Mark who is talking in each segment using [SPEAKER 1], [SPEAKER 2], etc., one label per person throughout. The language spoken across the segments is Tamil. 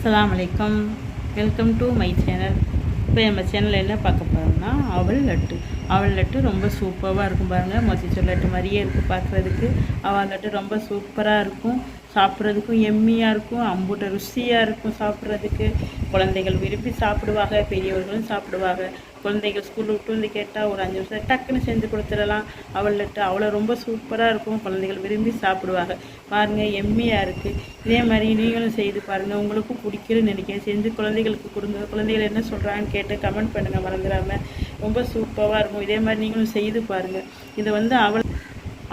[SPEAKER 1] அஸ்ஸலாமு அலைக்கும். Welcome to my channel. இப்போ நம்ம சேனலில் என்ன பார்க்க போகிறோம்னா அவல் லட்டு ரொம்ப சூப்பராக இருக்கும் பாருங்கள். மொத்திச்சூர் லட்டு மாதிரியே இருக்குது பார்க்குறதுக்கு. அவல் லட்டு ரொம்ப சூப்பராக இருக்கும், சாப்பிட்றதுக்கும் எம்மியாக இருக்கும், அம்புட்ட ருசியாக இருக்கும் சாப்பிட்றதுக்கு. குழந்தைகள் விரும்பி சாப்பிடுவாங்க, பெரியவர்களும் சாப்பிடுவாங்க. குழந்தைகள் ஸ்கூலில் விட்டு வந்து கேட்டால் ஒரு 5 நிமிஷம் டக்குன்னு செஞ்சு கொடுத்துடலாம். அவல் லட்டு அவ்வளோ ரொம்ப சூப்பராக இருக்கும், குழந்தைகள் விரும்பி சாப்பிடுவாங்க. பாருங்கள், எம்மியாக இருக்குது. இதே மாதிரி நீங்களும் செய்து பாருங்கள், உங்களுக்கும் பிடிக்குன்னு நினைக்கிறேன். செஞ்சு குழந்தைகளுக்கு கொடுங்க. குழந்தைகள் என்ன சொல்கிறாங்கன்னு கேட்டு கமெண்ட் பண்ணுங்கள் மறந்துடாமல். ரொம்ப சூப்பராக இருக்கும். இதே மாதிரி நீங்களும் செய்து பாருங்கள். இது வந்து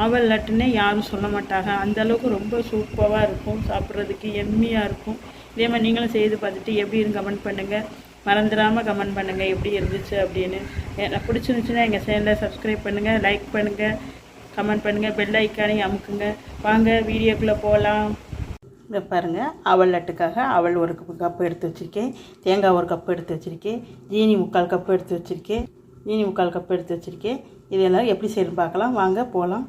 [SPEAKER 1] அவல் லட்டுன்னே யாரும் சொல்ல மாட்டாங்க, அந்தளவுக்கு ரொம்ப சூப்பராக இருக்கும், சாப்பிட்றதுக்கு எம்மியாக இருக்கும். இதே மாதிரி நீங்களும் செய்து பார்த்துட்டு எப்படி இருந்து கமெண்ட் பண்ணுங்கள். மறந்துடாமல் கமெண்ட் பண்ணுங்கள் எப்படி இருந்துச்சு அப்படின்னு. எனக்கு பிடிச்சிருந்துச்சுன்னா எங்கள் சேனலை சப்ஸ்கிரைப் பண்ணுங்கள், லைக் பண்ணுங்கள், கமெண்ட் பண்ணுங்கள், பெல் ஐக்கானையும் அமுக்குங்க. வாங்க வீடியோக்குள்ளே போகலாம். இதை பாருங்கள், அவல் லட்டுக்காக அவல் ஒரு கப்பு எடுத்து வச்சுருக்கேன், தேங்காய் ஒரு கப்பு எடுத்து வச்சுருக்கேன், ஜீனி 3/4 கப்பு எடுத்து வச்சுருக்கேன். இதெல்லாம் எப்படி செய்யணும் பார்க்கலாம், வாங்க போகலாம்.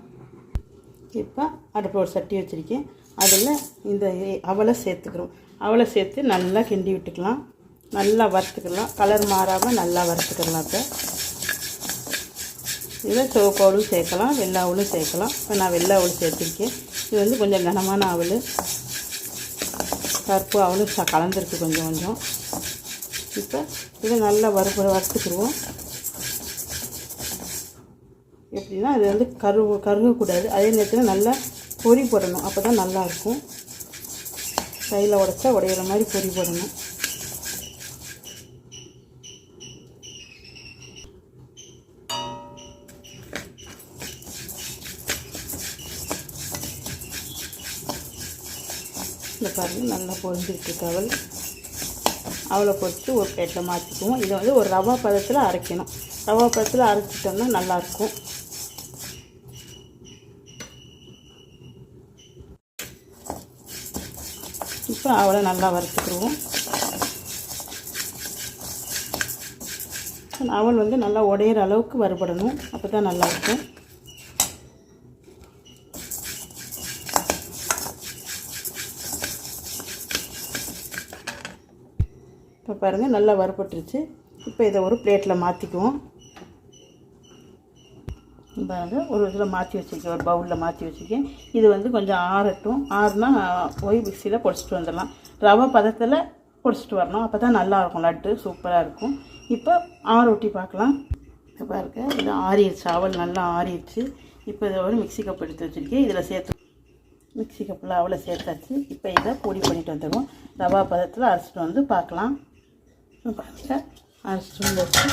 [SPEAKER 1] இப்போ அடுப்பில் ஒரு சட்டி வச்சுருக்கேன், அதில் இந்த அவலை சேர்த்துக்கிறோம். அவலை சேர்த்து நல்லா கிண்டி விட்டுக்கலாம், நல்லா வறுத்துக்கலாம். கலர் மாறாமல் நல்லா வறுத்துக்கலாம். இப்போ இதில் சிவப்பு அவலும் சேர்க்கலாம், வெள்ளை அவலும் சேர்க்கலாம். இப்போ நான் வெள்ளை அவல் சேர்த்துருக்கேன். இது வந்து கொஞ்சம் கனமான அவல், கருப்பு அவலும் கலந்துருக்கு கொஞ்சம். இப்போ இதை நல்லா வறுத்துக்கிடுவோம். எப்படின்னா இது வந்து கருகக்கூடாது, அதே நேரத்தில் நல்லா பொரி போடணும், அப்போ தான் நல்லாயிருக்கும். கையில் உடைச்சா உடையிற மாதிரி பொரி போடணும். இந்த பாருங்கள், நல்லா பொரிஞ்சிட்டு அவளை பொரித்து ஒரு பிளேட்டில் மாற்றிக்குவோம். இதை வந்து ஒரு ரவா பதத்தில் அரைக்கணும். ரவா பதத்தில் அரைச்சிட்டோம்னா நல்லாயிருக்கும். இப்போ அவளை நல்லா வறுத்துக்கிடுவோம். அவல் வந்து நல்லா உடையிற அளவுக்கு வறுபடணும், அப்போ தான் நல்லாயிருக்கும். இப்போ பாருங்கள், நல்லா வறுபட்டுருச்சு. இப்போ இதை ஒரு பிளேட்டில் மாற்றிக்குவோம். பாருங்கள், ஒரு இதில் மாற்றி வச்சுருக்கேன், ஒரு பவுலில் மாற்றி வச்சுருக்கேன். இது வந்து கொஞ்சம் ஆறட்டும். ஆறுனா போய் மிக்சியில் பொடிச்சிட்டு வந்துடலாம். ரவை பதத்தில் பொடிச்சிட்டு வரணும், அப்போ தான் நல்லாயிருக்கும், லட்டு சூப்பராக இருக்கும். இப்போ ஊட்டி பார்க்கலாம். இப்போ பாருங்கள், இது ஆறிடுச்சு, அவல் நல்லா ஆறிடுச்சு. இப்போ இதை ஒரு மிக்சி கப் எடுத்து வச்சுருக்கேன், இதில் மிக்சி கப்பில் அவளை சேர்த்தாச்சு. இப்போ இதை பொடி பண்ணிட்டு வந்துடுவோம். ரவா பதத்தில் அரைச்சிட்டு வந்து பார்க்கலாம். பாருங்கள், அரைச்சிட்டு வந்துச்சு.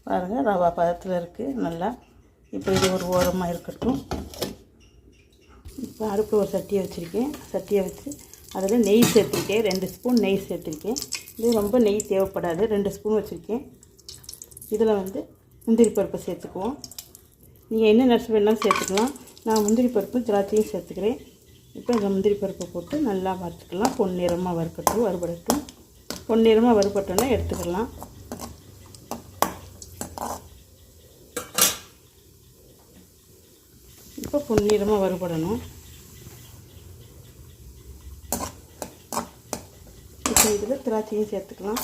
[SPEAKER 1] பாருங்கள், ரவா பதத்தில் இருக்குது நல்லா. இப்போ இது ஒரு ஓரமாக இருக்கட்டும். இப்போ அடுப்பில் ஒரு சட்டியை வச்சுருக்கேன். சட்டியை வச்சு அதில் நெய் சேர்த்துருக்கேன், 2 ஸ்பூன் நெய் சேர்த்துருக்கேன். இது ரொம்ப நெய் தேவைப்படாது, 2 ஸ்பூன் வச்சுருக்கேன். இதில் வந்து முந்திரி பருப்பை சேர்த்துக்குவோம். நீங்கள் என்ன நட்ஸ் வேணாலும் சேர்த்துக்கலாம். நான் முந்திரி பருப்பு திராட்சையும் சேர்த்துக்கிறேன். இப்போ இந்த முந்திரி பருப்பை போட்டு நல்லா வறுத்துக்கலாம். பொன்னிறமாக வறுபடட்டும். பொன்னிறமாக வறுபட்டோன்னா எடுத்துக்கலாம். இப்போ பொன்னிறமாக வறுபடணும். இப்போ இதில் திராட்சையும் சேர்த்துக்கலாம்.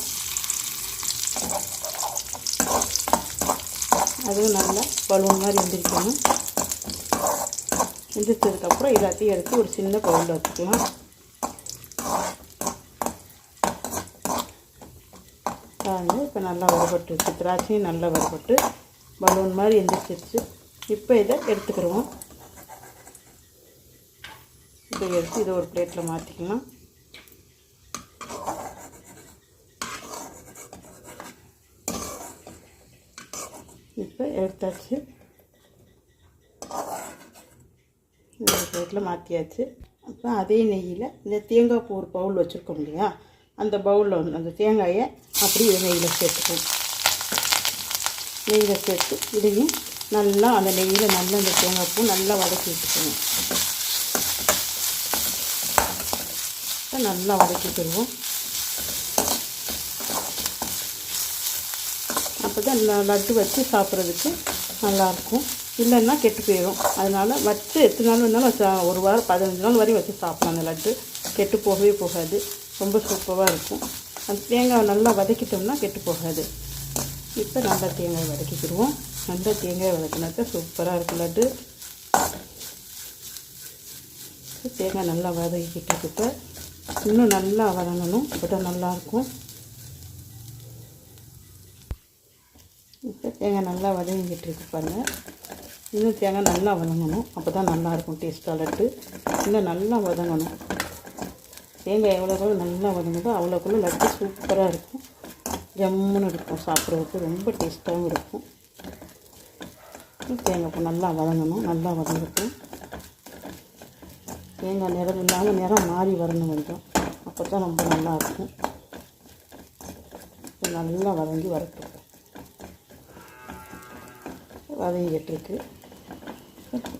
[SPEAKER 1] அதுவும் நல்லா பலூன் மாதிரி எந்திரிக்கணும். எந்திரிச்சதுக்கப்புறம் எல்லாத்தையும் எடுத்து ஒரு சின்ன பவுலில் வச்சுக்கலாம். இப்போ நல்லா வறுபட்டுருச்சு, திராட்சையும் நல்லா வறுபட்டு பலூன் மாதிரி எந்திரிச்சிருச்சு. இப்போ இதை எடுத்துக்கிடுவோம். இதை எடுத்து இதை ஒரு பிளேட்டில் மாற்றிக்கலாம். இப்போ எடுத்தாச்சு, இந்த பிளேட்டில் மாற்றியாச்சு. அப்போ அதே நெய்யில் இந்த தேங்காய் பூ ஒரு பவுல் வச்சுருக்கோம் இல்லையா, அந்த பவுலில் வந்து அந்த தேங்காயை அப்படி நெய்யில் சேர்த்துக்குவோம். நெய்யில் சேர்த்து இதையும் நல்லா அந்த நெய்யில் நல்லா அந்த தேங்காய் பூ நல்லா வதக்கி வச்சுக்கணும். இப்போ நல்லா வதக்கிக்கிடுவோம். அப்போ தான் லட்டு வச்சு சாப்பிட்றதுக்கு நல்லாயிருக்கும். இல்லைன்னா கெட்டு போயிடும். அதனால் வச்சு எத்தனை நாள் வேணாலும் வச்சு ஒரு வாரம் 15 நாள் வரையும் வச்சு சாப்பிடலாம். அந்த லட்டு கெட்டு போகவே போகாது, ரொம்ப சூப்பராக இருக்கும். அந்த தேங்காய் நல்லா வதக்கிட்டோம்னா கெட்டு போகாது. இப்போ நல்லா தேங்காய் வதக்கிக்கிடுவோம். நல்லா தேங்காய் வதக்கினாக்கா சூப்பராக இருக்கும் லட்டு. தேங்காய் நல்லா வதக்கிட்டு இப்போ இன்னும் நல்லா வதங்கணும், அப்போ தான் நல்லாயிருக்கும். இப்போ தேங்காய் நல்லா வதங்கிக்கிட்டு இருக்கு பாருங்கள். இன்னும் தேங்காய் நல்லா வதங்கணும், அப்போ தான் நல்லாயிருக்கும் டேஸ்ட்டாக லட்டு. இன்னும் நல்லா வதங்கணும். தேங்காய் எவ்வளோக்குள்ள நல்லா வதங்குதோ அவ்வளோக்குள்ள லட்டு சூப்பராக இருக்கும், ஜம்முன்னு இருக்கும், சாப்பிட்றதுக்கு ரொம்ப டேஸ்ட்டாகவும் இருக்கும். தேங்காய் நல்லா வதங்கணும், நல்லா வதங்கட்டும். தேங்காய் நிறம் இல்லாமல் நிறம் மாறி வரணும் கொஞ்சம், அப்போ தான் ரொம்ப நல்லாயிருக்கும். நல்லா வதங்கி வரட்டும். வதங்கிட்டுருக்கு,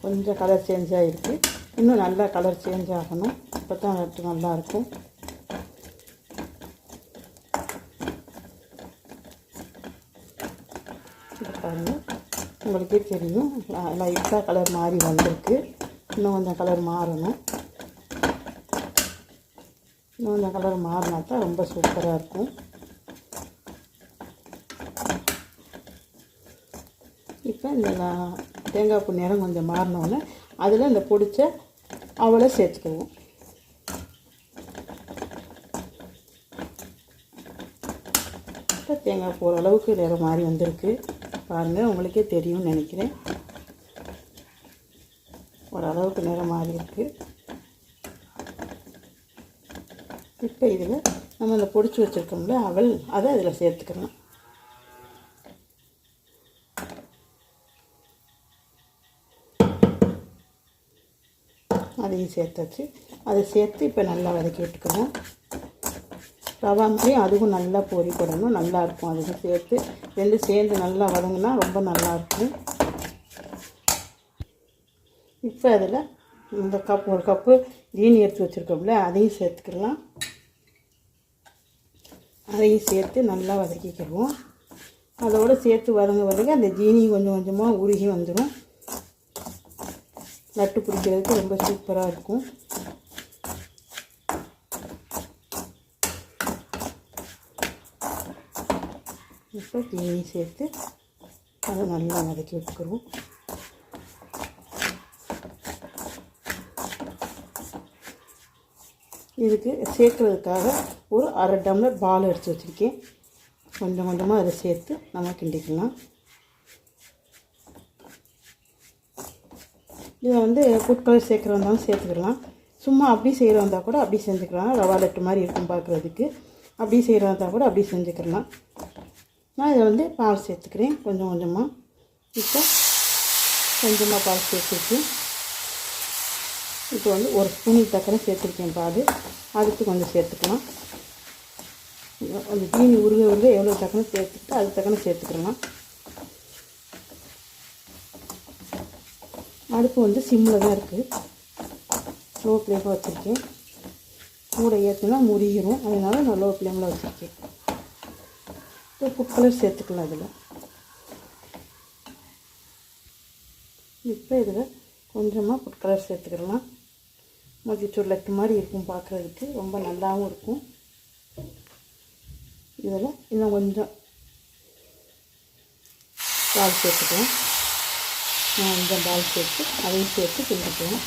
[SPEAKER 1] கொஞ்சம் கலர் சேஞ்ச் ஆகிருக்கு. இன்னும் நல்லா கலர் சேஞ்ச் ஆகணும், அப்போ தான் லட்டு நல்லாயிருக்கும். பாருங்கள், உங்களுக்கே தெரியும் லைட்டாக கலர் மாறி வந்திருக்கு. இன்னும் கொஞ்சம் கலர் மாறணும். இன்னும் கொஞ்சம் கலர் மாறினா தான் ரொம்ப சூப்பராக இருக்கும். இப்போ இந்த தேங்காய் பூ நிறம் கொஞ்சம் மாறினோன்னே அதில் இந்த பொடிச்ச அவலை சேர்த்துக்குவோம். இப்போ தேங்காய் பூ அளவுக்கு நிறம் மாறி வந்திருக்கு பாருங்கள், உங்களுக்கே தெரியும்னு நினைக்கிறேன். ஓரளவுக்கு நிறம் மாறி இருக்குது. இப்போ இதில் நம்ம இந்த பொடிச்சு வச்சுருக்கோம்ல அவல், அதை அதில் சேர்த்துக்கலாம். அதையும் சேர்த்தாச்சு. அதை சேர்த்து இப்போ நல்லா வதக்கி விட்டுக்கணும். ரவா மாதிரியும் அதுவும் நல்லா பொரி போடணும், நல்லாயிருக்கும். அதுவும் சேர்த்து ரெண்டும் சேர்ந்து நல்லா வதங்கினா ரொம்ப நல்லாயிருக்கும். இப்போ அதில் இந்த ஒரு கப்பு ஜீனி எடுத்து வச்சுருக்கோம்ல அதையும் சேர்த்துக்கலாம். அதையும் சேர்த்து நல்லா வதக்கிக்கிடுவோம். அதோடு சேர்த்து வதங்க அந்த ஜீனி கொஞ்சம் கொஞ்சமாக உருகி வந்துடும். லட்டு பிடிக்கிறதுக்கு ரொம்ப சூப்பராக இருக்கும். இப்போ ஜீனி சேர்த்து அதை நல்லா வதக்கி விட்டுக்கிறோம். இதுக்கு சேர்க்குறதுக்காக ஒரு அரை டம்ளர் பால் எடுத்து வச்சுருக்கேன். கொஞ்சம் கொஞ்சமாக அதை சேர்த்து நம்ம கிண்டிக்கலாம். இதை வந்து ஃபுட் கலர் சேர்க்குறதாலும் சேர்த்துக்கலாம். சும்மா அப்படி செய்கிறதா கூட அப்படி செஞ்சுக்கலாம். ரவா லட்டு மாதிரி இருக்கும் பார்க்குறதுக்கு. அப்படி செய்கிறதா கூட அப்படி செஞ்சுக்கலாம். நான் இதை வந்து பால் சேர்த்துக்கிறேன் கொஞ்சம் கொஞ்சமாக. இப்போ கொஞ்சமாக பால் சேர்த்துருக்கு. இப்போ வந்து ஒரு ஸ்பூனுக்கு தக்கன சேர்த்துருக்கேன் பால். அடுத்து கொஞ்சம் சேர்த்துக்கலாம். அந்த ஜீனி உருக எவ்வளோ தக்கன சேர்த்துட்டு அதுக்கு தக்கன சேர்த்துக்கலாம். அடுப்பு வந்து சிம்மில் தான் இருக்குது, லோ ஃப்ளேமில் வச்சுருக்கேன். மூடை ஏற்றினா முறிகிடும், அதனால் நான் லோ ஃப்ளேமில் வச்சுருக்கேன். இப்போ ஃபுட் கலர் சேர்த்துக்கலாம் இதில். இப்போ இதில் கொஞ்சமாக ஃபுட் கலர் சேர்த்துக்கலாம். மொத்திச்சூர் லட்டு மாதிரி இருக்கும் பார்க்குறதுக்கு, ரொம்ப நல்லாவும் இருக்கும். இதில் இன்னும் கொஞ்சம் பால் சேர்த்துக்கலாம். கொஞ்சம் பால் சேர்த்து அதையும் சேர்த்து கிண்டிக்கலாம்.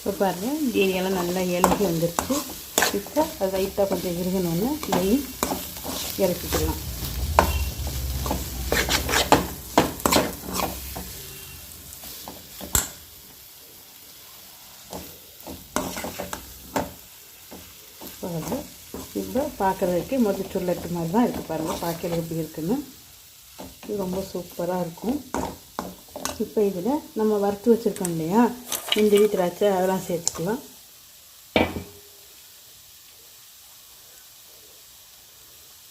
[SPEAKER 1] இப்போ பாருங்கள், ஜீனியெல்லாம் நல்லா இலகி வந்துருச்சு. இப்போ அது லைட்டாக கொஞ்சம் இருகணுன்னு நெய் இறக்கிக்கலாம். பாருங்கள், இப்போ பார்க்குறதுக்கு மொத்திச்சூர் லட்டு மாதிரி தான் இருக்குது பாருங்கள். பார்க்கல எப்படி இருக்குன்னு, இது ரொம்ப சூப்பராக இருக்கும். இப்போ இதில் நம்ம வறுத்து வச்சுருக்கோம் இல்லையா முந்திரி திராட்சை, அதெல்லாம் சேர்த்துக்கலாம்.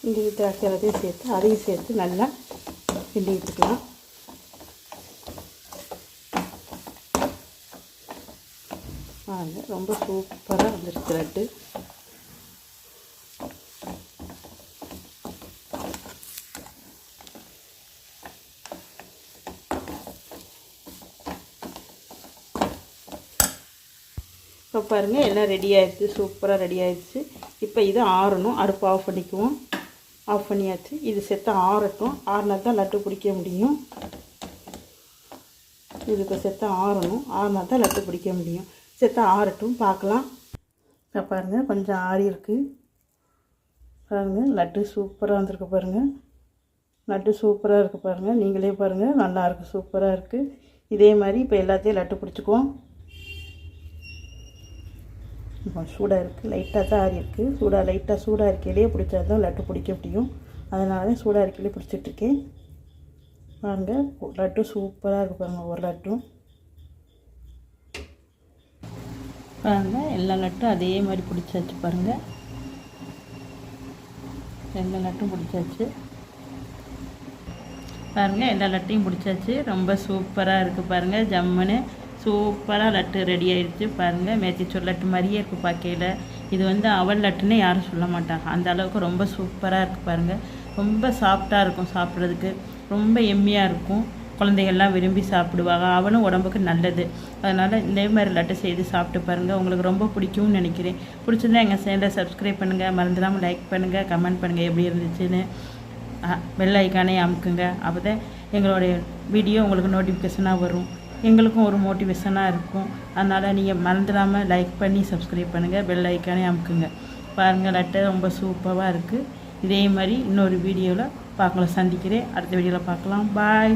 [SPEAKER 1] இந்த திராட்சை எல்லாத்தையும் சேர்த்து அதையும் சேர்த்து நல்லா கிண்டி விட்டுக்கலாம். ரொம்ப சூப்பராக வந்துருச்சு லட்டு. இப்போ பாருங்கள் எல்லாம் ரெடி ஆகிடுச்சு, சூப்பராக ரெடி ஆகிடுச்சு. இப்போ இது ஆறணும். அடுப்பு ஆஃப் பண்ணிக்குவோம். ஆஃப் பண்ணியாச்சு. இது செத்த ஆறட்டும். ஆறினா தான் லட்டு பிடிக்க முடியும். இது இப்போ செத்த ஆறணும். ஆறினா தான் லட்டு பிடிக்க முடியும். செத்த ஆறட்டும், பார்க்கலாம். இப்போ பாருங்கள் கொஞ்சம் ஆறி இருக்குது. பாருங்கள் லட்டு சூப்பராக வந்திருக்கு. பாருங்கள் லட்டு சூப்பராக இருக்குது. பாருங்கள் நீங்களே பாருங்கள், நல்லாயிருக்கு, சூப்பராக இருக்குது. இதே மாதிரி இப்போ எல்லாத்தையும் லட்டு பிடிச்சிக்குவோம். இப்போ சூடாக இருக்குது, லைட்டாக தான் ஆறி இருக்குது. லைட்டாக சூடாக இருக்கையிலே பிடிச்சா தான் லட்டு பிடிக்க முடியும். அதனால தான் சூடாக இருக்கையிலே பிடிச்சிட்ருக்கேன். பாருங்கள் லட்டு சூப்பராக இருக்குது. பாருங்கள் ஒரு லட்டும் பாருங்கள் எல்லா லட்டும் அதே மாதிரி பிடிச்சாச்சு. பாருங்கள் எல்லா லட்டும் பிடிச்சாச்சு. பாருங்கள் எல்லா லட்டையும் பிடிச்சாச்சு. ரொம்ப சூப்பராக இருக்குது. பாருங்கள் ஜம்முன்னு சூப்பராக லட்டு ரெடி ஆகிடுச்சு. பாருங்கள் மேத்திச்சோறு லட்டு மாதிரியே இருக்குது பார்க்கையில். இது வந்து அவல் லட்டுன்னு யாரும் சொல்ல மாட்டாங்க, அந்த அளவுக்கு ரொம்ப சூப்பராக இருக்குது. பாருங்கள் ரொம்ப சாஃப்டாக இருக்கும், சாப்பிட்றதுக்கு ரொம்ப எம்மியாக இருக்கும். குழந்தைகள்லாம் விரும்பி சாப்பிடுவாங்க. அவனும் உடம்புக்கு நல்லது. அதனால் இதே மாதிரி லட்டு செய்து சாப்பிட்டு பாருங்கள், உங்களுக்கு ரொம்ப பிடிக்கும்னு நினைக்கிறேன். பிடிச்சிருந்தா எங்கள் சேனலை சப்ஸ்கிரைப் பண்ணுங்கள், மறந்துடாமல் லைக் பண்ணுங்கள், கமெண்ட் பண்ணுங்கள் எப்படி இருந்துச்சுன்னு. பெல் ஐக்கானே அமுக்குங்க. அப்போ தான் எங்களுடைய வீடியோ உங்களுக்கு நோட்டிஃபிகேஷனாக வரும், எங்களுக்கும் ஒரு மோட்டிவேஷனாக இருக்கும். அதனால் நீங்கள் மறந்துடாமல் லைக் பண்ணி சப்ஸ்கிரைப் பண்ணுங்கள், பெல் ஐக்கானே அமுக்குங்க. பாருங்கள் லட்டு ரொம்ப சூப்பராக இருக்குது. இதே மாதிரி இன்னொரு வீடியோவில் பார்க்கலாம், சந்திக்கிறேன். அடுத்த வீடியோவில் பார்க்கலாம். பாய்.